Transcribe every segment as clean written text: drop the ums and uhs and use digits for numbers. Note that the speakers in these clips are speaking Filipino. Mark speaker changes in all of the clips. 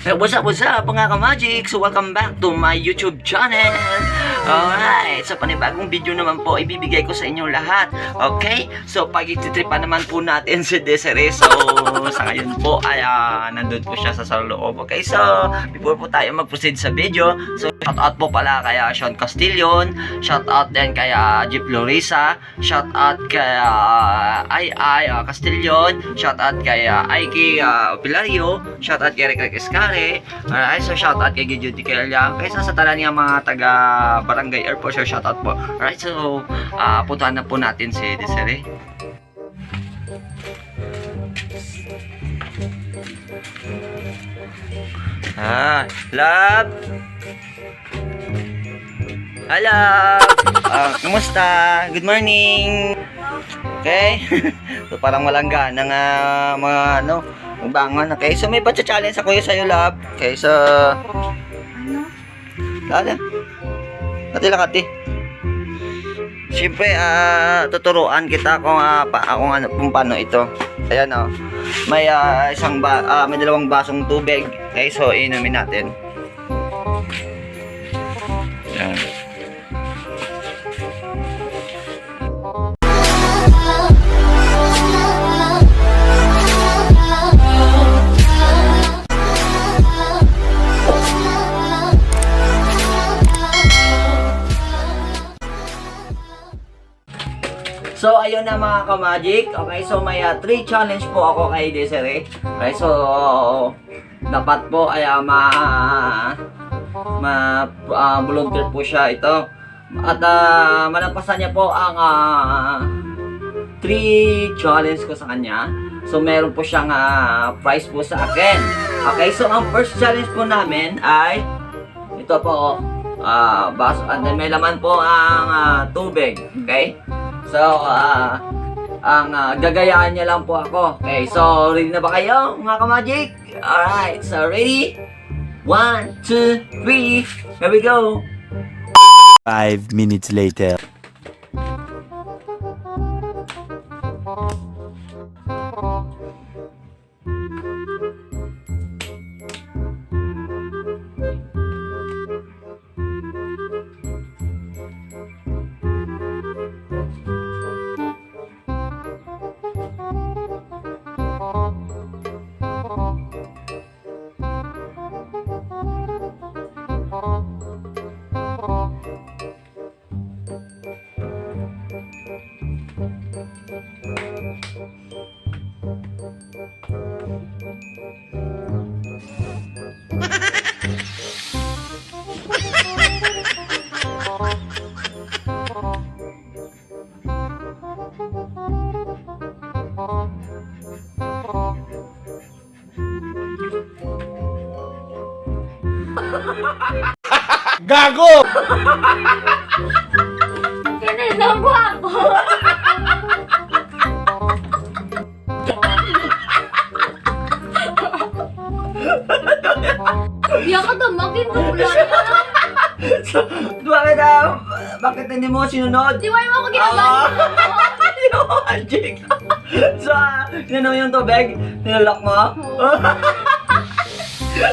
Speaker 1: What's up mga ka-Magic? So welcome back to my YouTube channel. Alright, sa panibagong video naman po, ibibigay ko sa inyong lahat. Okay? So pag-ititripan naman po natin si Desiree. So sa ngayon po ay nandun po siya sa loob. Okay, so before po tayo mag-proceed sa video, so shout out po pala kaya Sean Castillon, shout out din kaya Jeep Lorisa, shout out kaya Ai Castillon, shout out kaya Aiki Pilario, shout out kay Rick Escare. Alright, so shout out kay Judy Kelia, kaysa sa talan niya mga taga Barangay Airport, so shout out po. Alright, so puntahan na po natin si Desiree. Love. Hello. Kumusta? Good morning. Okay. So parang malangga ng mga bangon. Okay, so may pa-challenge ako sa'yo, love. Okay, so Lala. Kati. Siyempre, tuturuan kita kung paano ito. Ayan, oh. May may dalawang basong tubig. Okay, so inumin natin. Ayan. So ayun na mga ka-Magic. Okay, so may 3 challenge po ako kay Desiree. Okay, so dapat po ay volunteer po siya ito. At malampasan niya po ang 3 challenge ko sa kanya. So meron po siyang prize po sa akin. Okay, so ang first challenge po namin ay ito po, baso, and then may laman po ang tubig. Okay? So, ang gagayaan niya lang po ako. Okay, so ready na ba kayo mga ka-Magic? Alright, so ready? 1, 2, 3, here we go!
Speaker 2: 5 minutes later.
Speaker 3: Gago!
Speaker 4: Ganun na guwapo. Diyan ka tumakin mo pula
Speaker 1: Bakit hindi mo sinunod?
Speaker 4: Di mo ako ginagawa.
Speaker 1: Magic! So, sinunod yung tubig? Nilalock mo?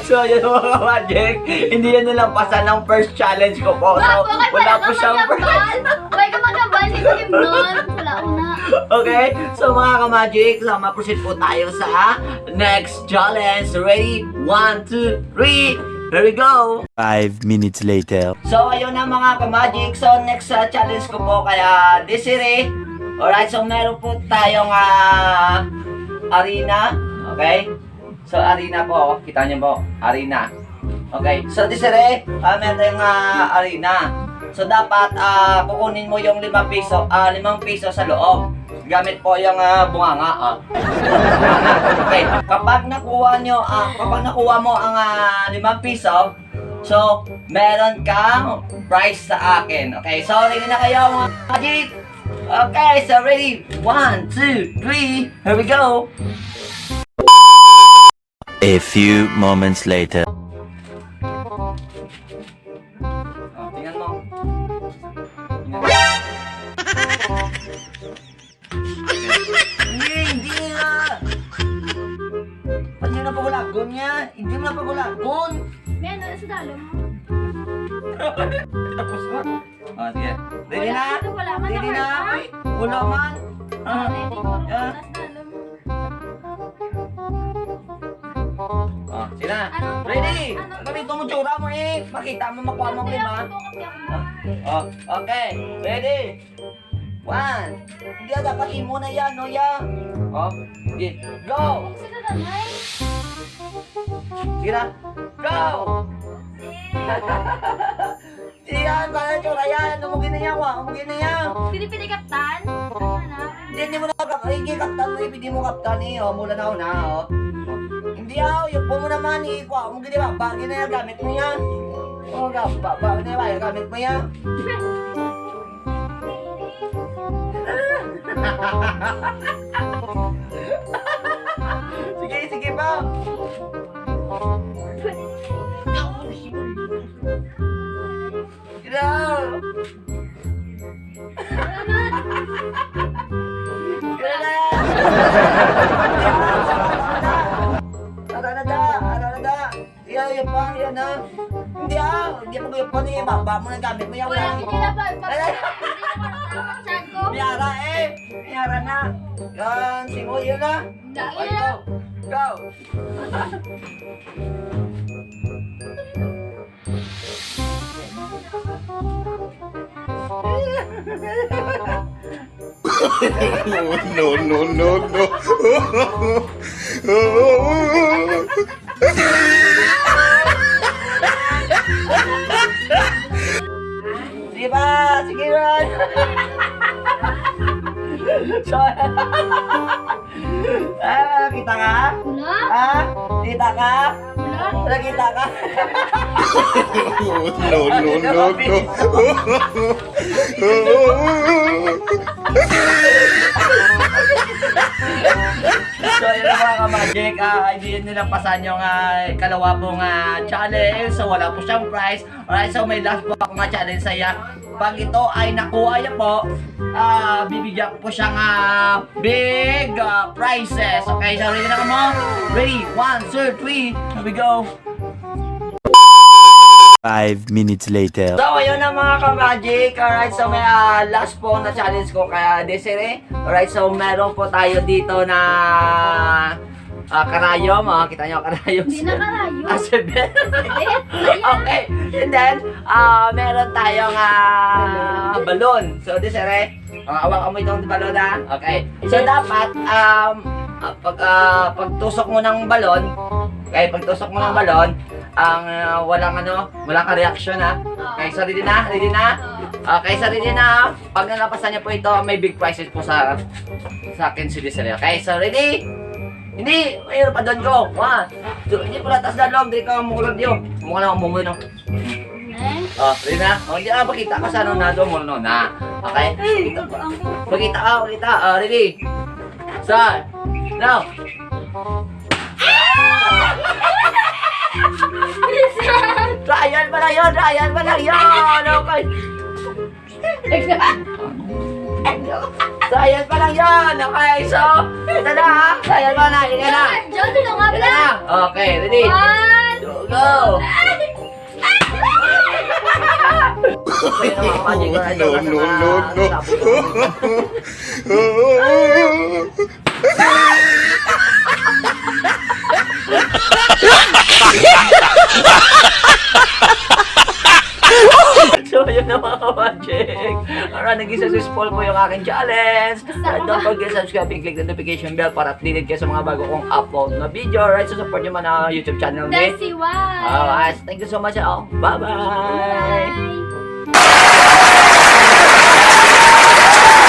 Speaker 1: So, yun mga Magic, hindi yan nalampasan ng first challenge ko po. So, wala po siyang first.
Speaker 4: Huwag ka magambal, hindi ko nun. Wala ko na.
Speaker 1: Okay, so mga ka-Magic, so ma-proceed po tayo sa next challenge. Ready? 1, 2, 3, here we go!
Speaker 2: 5 minutes later.
Speaker 1: So, ayun na mga ka-Magic. So, next challenge ko po kaya Desiree. Alright, so meron po tayong arena. Okay? So, arena po. Kita niyo po. Arena. Okay. So, Desiree, meron tayong arena. So, dapat kukunin mo yung 5 piso sa loob. Gamit po yung bunganga. Okay. Kapag nakuha mo ang 5 piso, so, meron kang prize sa akin. Okay. So, ready na kayo mga Magic? Okay. So, ready? 1, 2, 3. Here we go.
Speaker 2: A few moments later.
Speaker 1: Tingnan mo. Hindi na. Ba't nyo na pagulagon niya. Hindi mo na pagulagon.
Speaker 4: May ano sa dalo mo?
Speaker 1: Tapos mo. Oh, sige. Ready na?
Speaker 4: Wala man
Speaker 1: Ready
Speaker 4: na
Speaker 1: na?
Speaker 4: heart,
Speaker 1: Ay, wala man. Ah.
Speaker 4: Ready ko.
Speaker 1: Ah.
Speaker 4: Nasa dalo mo.
Speaker 1: Oh, sige na.
Speaker 4: Ano?
Speaker 1: Ready?
Speaker 4: Ano?
Speaker 1: Ganito mo tsura mo eh. Makita mo, makuha mo
Speaker 4: Hindi
Speaker 1: lima.
Speaker 4: ako to kasi ako.
Speaker 1: Oh, okay. Ready? 1. Hindi dapat mo na yan, no ya. Oh, sige. Go.
Speaker 4: Kung sino na may.
Speaker 1: Sige na. Go. Yan, kaya tsura yan. Umugin na yan, umugin na yan.
Speaker 4: Pinipili kaptan? Ano na?
Speaker 1: Hindi mo na hindi kaptan mo, hindi mo kaptan eh. Oh, mula na una, oh. Hindi yung po mo naman eh. Umugin na ba? Bagay na yan, gamit mo yan. Oh, bagay na yan, gamit mo yan. Sige, sige pa. Go. Yan pa, yan na. Hindi mo yung eh. Baba mo na gamit mo yan.
Speaker 4: Wala, hindi na ba? Hindi na ba? Chan ko?
Speaker 1: Miyara eh. Miyara na. Yan, singo yun na.
Speaker 4: Dahil
Speaker 1: Okay,
Speaker 4: na.
Speaker 1: go.
Speaker 3: No, no, no, no.
Speaker 1: Sige ba? Sige Ron. So, kita ka?
Speaker 4: Wala?
Speaker 1: Ha? Kita ka?
Speaker 4: Wala?
Speaker 1: Nakita ka?
Speaker 3: No, no, no, no.
Speaker 1: So yun na mga ka-magic, hindi nyo napasan yung kalawa pong challenge. So wala po siyang prize. Alright, so may last po akong challenge sa iya. Pag ito ay nakuha niya po, bibigyan ko po siyang big prizes. Okay, so ready na ka mo? Ready? 1, 2, 3, here we go.
Speaker 2: 5 minutes later.
Speaker 1: So, ayun na mga ka-magic. Alright, so may last po na challenge ko kaya Desiree. Alright, so meron po tayo dito na karayom. Kita nyo karayom.
Speaker 4: Hindi na karayo.
Speaker 1: Seven. Okay. And then, meron tayong balon. So, Desiree, awakan mo itong balon ha. Okay. So, dapat, pagtusok mo ng balon, okay, pagtusok mo ng balon, walang ka-reaction ha. Okay, so ready na? Ready na? Okay, so ready na. Pag nalapasan niyo po ito, may big prizes po sa akin si Desiree. Okay, so ready? Hindi, mayroon pa doon ko. 1, 2, hindi pala tas dalawang, hindi ka mumulod yun. Mukha na akong mumulod. Oh, ready na? Oh, hindi na, pakita ka sa na doon muna na. Okay? Pakita ka, pakita. Ready? Start. Now. Trial pa lang yun, trial pa lang yun. Okay. Trial pa lang yun. Okay, so, ito na ha. Trial pa na, hindi na.
Speaker 4: John, ito nga
Speaker 1: Ito
Speaker 4: pala.
Speaker 1: na. Okay, ready?
Speaker 4: 1,
Speaker 1: Go.
Speaker 3: No, no, no, no.
Speaker 1: So, yun na mga ka-magic. Alright, naging successful po yung aking challenge. Don't forget to subscribe and click the notification bell para updated kayo sa mga bago kong upload na video. Alright, so support nyo man ang YouTube channel ni.
Speaker 4: Desi, why?
Speaker 1: Alright, thank you so much all. Bye-bye!
Speaker 4: Bye.